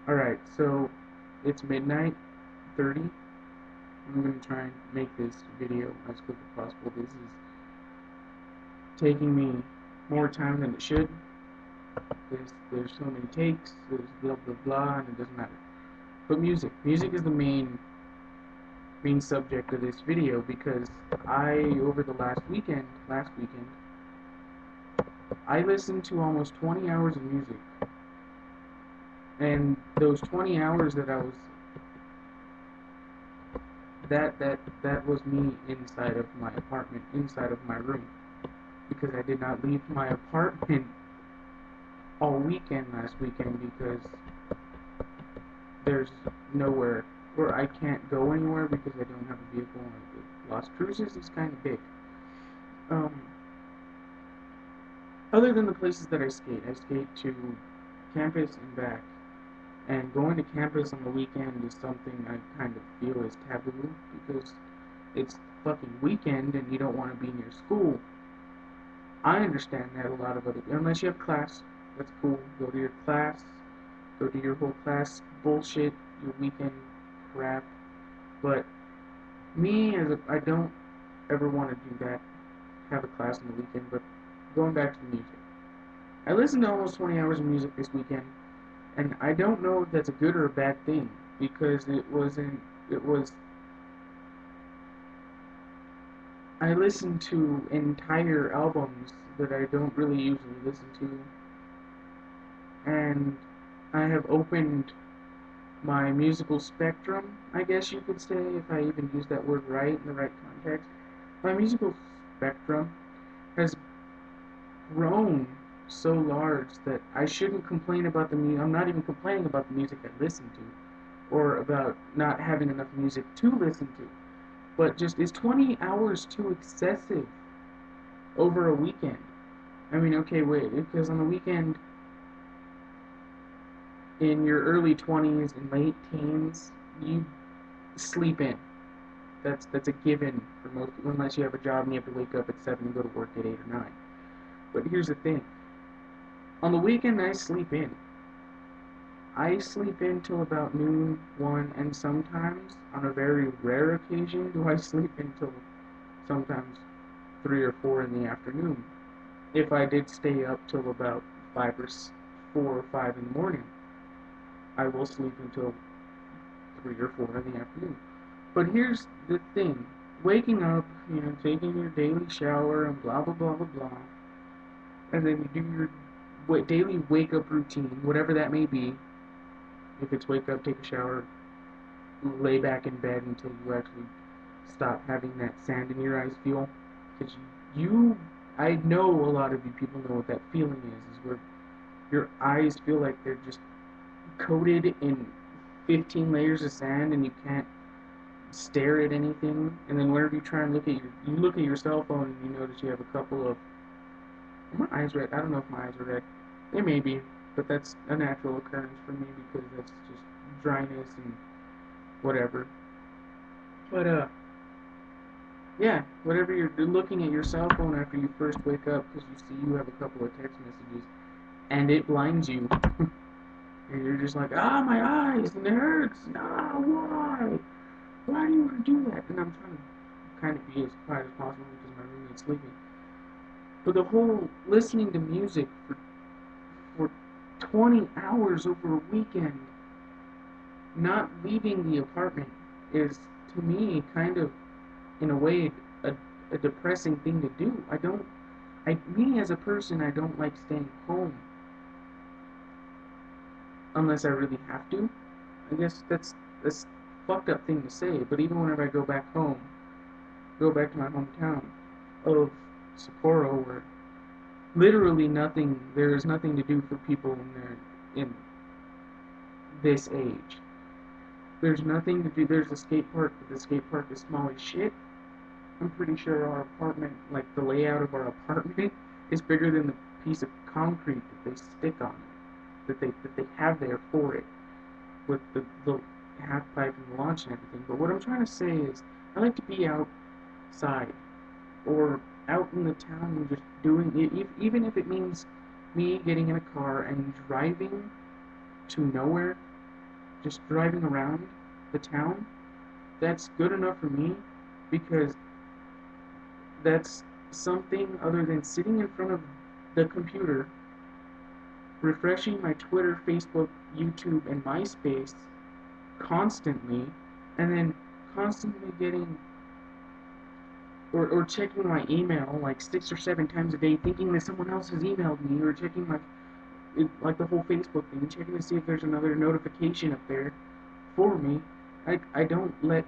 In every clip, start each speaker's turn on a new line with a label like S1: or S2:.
S1: Alright, so it's midnight 30. I'm going to try and make this video as quick as possible. This is taking me more time than it should. There's so many takes, there's blah blah blah, and it doesn't matter. But music is the main subject of this video because over the last weekend, I listened to almost 20 hours of music. And those 20 hours that I was that was me inside of my apartment, inside of my room, because I did not leave my apartment all weekend last weekend because there's nowhere where I can't go anywhere because I don't have a vehicle. Las Cruces is kind of big. Um, Other than the places that I skate to campus and back. And going to campus on the weekend is something I kind of feel is taboo because it's fucking weekend and you don't want to be near school. I understand that a lot of other, unless you have class, that's cool. Go to your class, go to your whole class bullshit, your weekend crap. But me, I don't ever want to do that, have a class on the weekend. But going back to the music, I listened to almost 20 hours of music this weekend, and I don't know if that's a good or a bad thing because it was I listen to entire albums that I don't really usually listen to, and I have opened my musical spectrum, I guess you could say, if I even use that word right in the right context. My musical spectrum has grown so large that I shouldn't complain about the music. I'm not even complaining about the music I listen to, or about not having enough music to listen to. But just is 20 hours too excessive over a weekend? I mean, okay, wait, because on the weekend, in your early 20s and late teens, you sleep in. That's a given for most people, unless you have a job and you have to wake up at 7 and go to work at 8 or 9. But here's the thing. On the weekend, I sleep in. I sleep in till about noon, 1, and sometimes, on a very rare occasion, do I sleep until sometimes 3 or 4 in the afternoon. If I did stay up till about 5 or 4 or 5 in the morning, I will sleep until 3 or 4 in the afternoon. But here's the thing. Waking up, taking your daily shower and blah blah blah blah blah, and then you do your daily wake up routine, whatever that may be. If it's wake up, take a shower, lay back in bed until you actually stop having that sand in your eyes feel. Because I know a lot of you people know what that feeling is where your eyes feel like they're just coated in 15 layers of sand and you can't stare at anything. And then whenever you try and you look at your cell phone and you notice you have a couple of, are my eyes red? I don't know if my eyes are red. They may be, but that's a natural occurrence for me because that's just dryness and whatever. But yeah, whatever you're looking at your cell phone after you first wake up because you see you have a couple of text messages and it blinds you. And you're just like, my eyes, and it hurts. No, why? Why do you want to do that? And I'm trying to kind of be as quiet as possible because my roommate's sleeping. But the whole listening to music for 20 hours over a weekend, not leaving the apartment, is to me kind of, in a way, a depressing thing to do. Me as a person, I don't like staying home unless I really have to. I guess that's a fucked up thing to say, but even whenever I go back home, go back to my hometown of Sapporo, where literally there is nothing to do for people in this age. There's nothing to do. There's a skate park, but the skate park is small as shit. I'm pretty sure our apartment, like the layout of our apartment, is bigger than the piece of concrete that they stick on it, that they have there for it, with the half pipe and the launch and everything. But what I'm trying to say is, I like to be outside or out in the town and just doing it, even if it means me getting in a car and driving to nowhere just driving around the town, that's good enough for me, because that's something other than sitting in front of the computer, refreshing my Twitter, Facebook, YouTube, and MySpace constantly, and then constantly getting or checking my email like 6 or 7 times a day, thinking that someone else has emailed me, or checking like the whole Facebook thing, checking to see if there's another notification up there for me. I don't let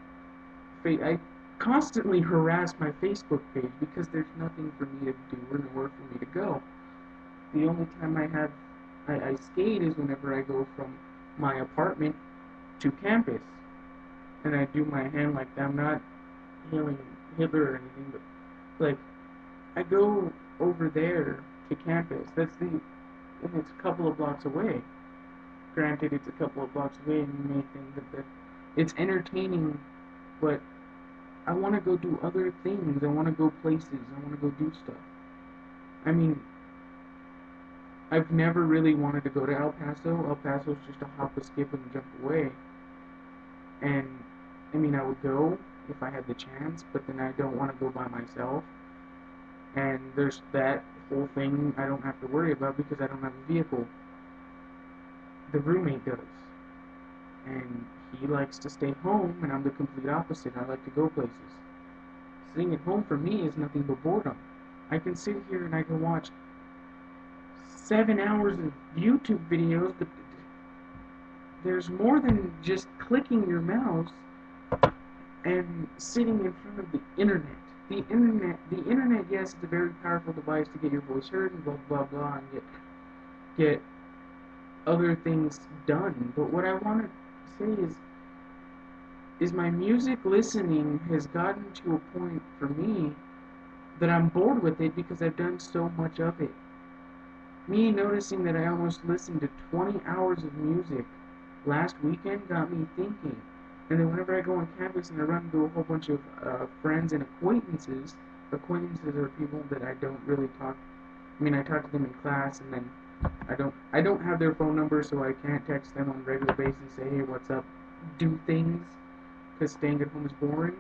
S1: I constantly harass my Facebook page because there's nothing for me to do or nowhere for me to go. The only time I skate is whenever I go from my apartment to campus, and I do my hand like that. I'm not hailing Hitler or anything, but like I go over there to campus. And it's a couple of blocks away. Granted, it's a couple of blocks away, and you may think that it's entertaining, but I want to go do other things. I want to go places. I want to go do stuff. I mean, I've never really wanted to go to El Paso. El Paso's just a hop, a skip, and a jump away. And I mean, I would go if I had the chance, but then I don't want to go by myself. And there's that whole thing I don't have to worry about because I don't have a vehicle. The roommate does. And he likes to stay home, and I'm the complete opposite. I like to go places. Sitting at home for me is nothing but boredom. I can sit here and I can watch 7 hours of YouTube videos, but there's more than just clicking your mouse and sitting in front of the internet. The internet, yes, is a very powerful device to get your voice heard and blah blah blah, and get other things done. But what I want to say is my music listening has gotten to a point for me that I'm bored with it because I've done so much of it. Me noticing that I almost listened to 20 hours of music last weekend got me thinking. And then whenever I go on campus and I run into a whole bunch of friends and acquaintances are people that I don't really talk. I mean, I talk to them in class, and then I don't have their phone number, so I can't text them on a regular basis and say, hey, what's up? Do things, because staying at home is boring.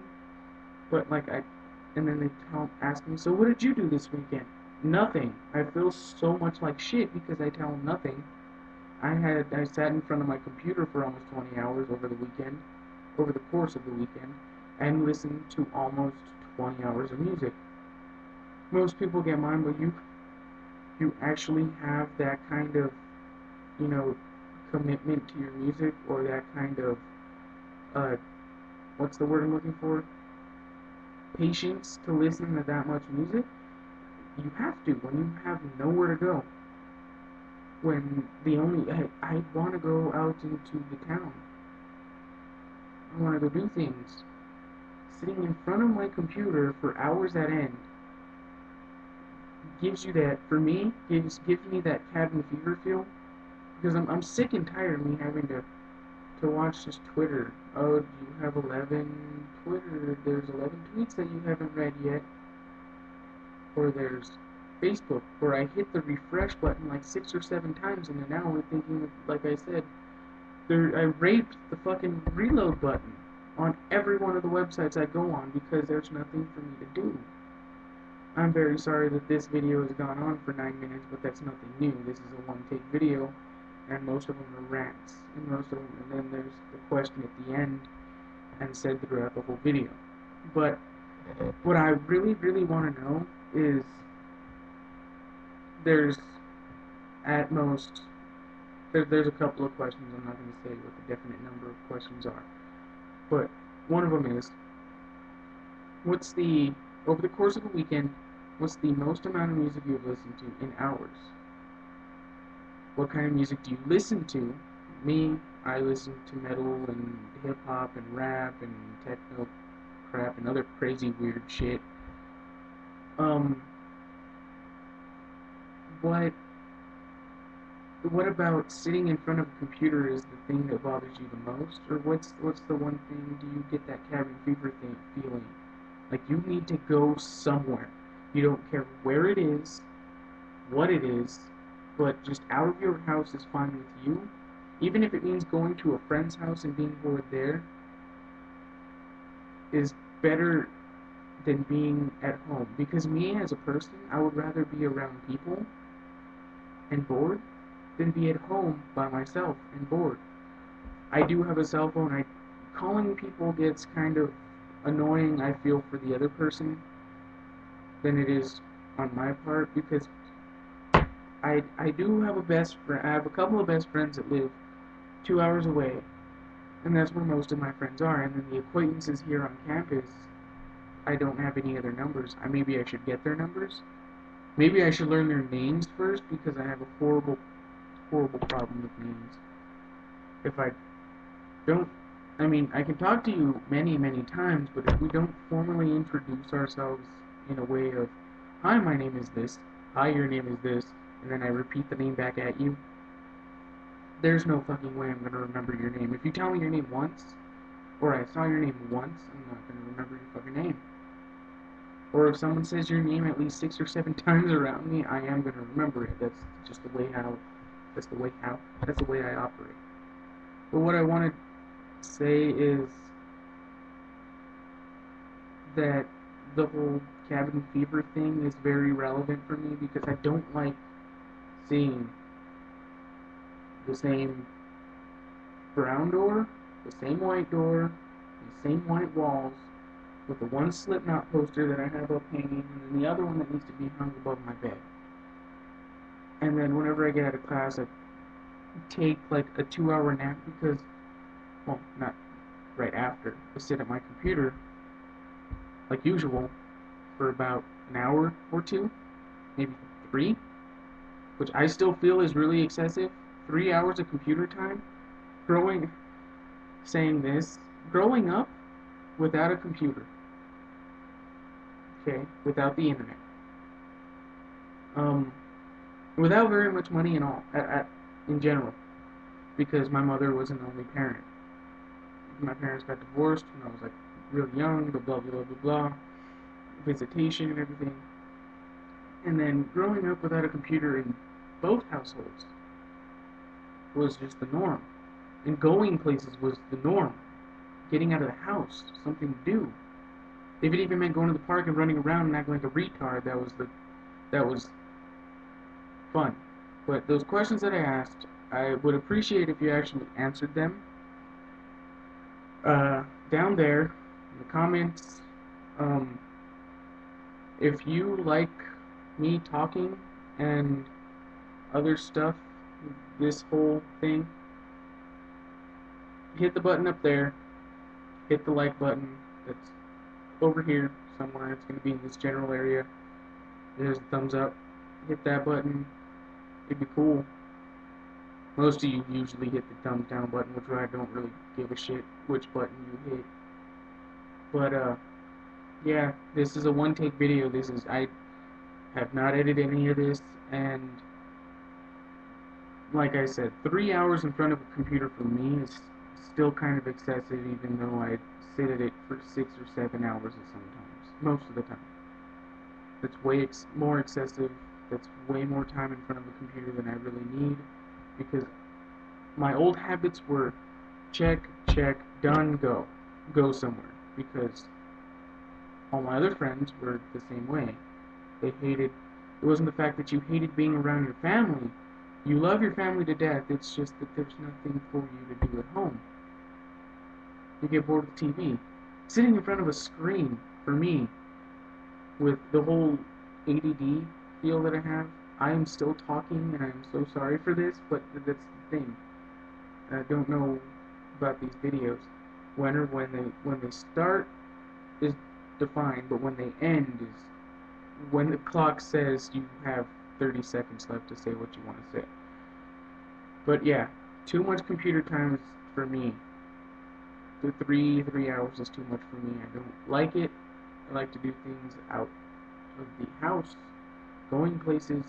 S1: But and then they ask me, so what did you do this weekend? Nothing. I feel so much like shit because I tell them nothing. I sat in front of my computer for almost 20 hours over the course of the weekend, and listened to almost 20 hours of music. Most people get mine, but you actually have that kind of, commitment to your music, or that kind of, what's the word I'm looking for? Patience to listen to that much music. You have to when you have nowhere to go. When I want to go out into the town. I want to go do things. Sitting in front of my computer for hours at end gives you that, for me, gives me that cabin fever feel. Because I'm sick and tired of me having to watch just Twitter. Oh, you have 11 Twitter. There's 11 tweets that you haven't read yet. Or there's Facebook, where I hit the refresh button like 6 or 7 times in an hour, thinking, like I said, I raped the fucking reload button on every one of the websites I go on because there's nothing for me to do. I'm very sorry that this video has gone on for 9 minutes, but that's nothing new. This is a one-take video, and most of them are rants, and then there's the question at the end, and said throughout the whole video. But what I really, really want to know is, there's a couple of questions. I'm not going to say what the definite number of questions are, but one of them is, over the course of a weekend, what's the most amount of music you've listened to in hours? What kind of music do you listen to? Me, I listen to metal and hip-hop and rap and techno crap and other crazy weird shit. What about sitting in front of a computer is the thing that bothers you the most? Or what's the one thing, do you get that cabin fever feeling? Like you need to go somewhere. You don't care where it is, what it is, but just out of your house is fine with you. even if it means going to a friend's house and being bored there, is better than being at home. Because me as a person, I would rather be around people and bored than be at home by myself and bored. I do have a cell phone. Calling people gets kind of annoying, I feel, for the other person than it is on my part, because I do have a best friend. I have a couple of best friends that live 2 hours away, and that's where most of my friends are. And then the acquaintances here on campus, I don't have any other numbers. Maybe I should get their numbers. Maybe I should learn their names first, because I have a horrible, horrible problem with names. If I don't, I can talk to you many, many times, but if we don't formally introduce ourselves in a way of, hi, my name is this, hi, your name is this, and then I repeat the name back at you, there's no fucking way I'm going to remember your name. If you tell me your name once, or I saw your name once, I'm not going to remember your fucking name. Or if someone says your name at least 6 or 7 times around me, I am going to remember it. That's just the way that's the way I operate. But what I want to say is that the whole cabin fever thing is very relevant for me, because I don't like seeing the same brown door, the same white door, the same white walls, with the one Slipknot poster that I have up hanging, and then the other one that needs to be hung above my bed. And then whenever I get out of class, I take like a 2-hour nap, because, well, not right after, I sit at my computer, like usual, for about an hour or two, maybe 3, which I still feel is really excessive. 3 hours of computer time. Growing up without a computer, okay, without the internet, without very much money in all, in general, because my mother was an only parent. My parents got divorced when I was like really young, blah blah blah blah blah, visitation and everything. And then growing up without a computer in both households was just the norm. And going places was the norm. Getting out of the house, something to do. If it even meant going to the park and running around and acting like a retard, that was fun. But those questions that I asked, I would appreciate if you actually answered them. Down there in the comments, if you like me talking and other stuff, this whole thing, hit the button up there, hit the like button that's over here somewhere. It's going to be in this general area. There's a thumbs up. Hit that button. It'd be cool. Most of you usually hit the thumbs down button, which I don't really give a shit which button you hit. But yeah, this is a one-take video. I have not edited any of this, and like I said, 3 hours in front of a computer for me is still kind of excessive, even though I sit at it for 6 or 7 hours sometimes, most of the time. That's way more excessive. That's way more time in front of a computer than I really need, because my old habits were check, check, done, go somewhere, because all my other friends were the same way. It wasn't the fact that you hated being around your family. You love your family to death. It's just that there's nothing for you to do at home. You get bored with TV. Sitting in front of a screen, for me, with the whole ADD feel that I have, I am still talking, and I am so sorry for this, but that's the thing. I don't know about these videos. When they start is defined, but when they end is when the clock says you have 30 seconds left to say what you want to say. But yeah, too much computer time is for me. The 3 hours is too much for me. I don't like it. I like to do things out of the house, going places,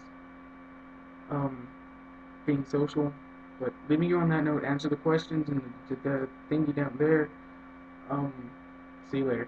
S1: being social. But let me go on that note, answer the questions and the thingy down there. See you later.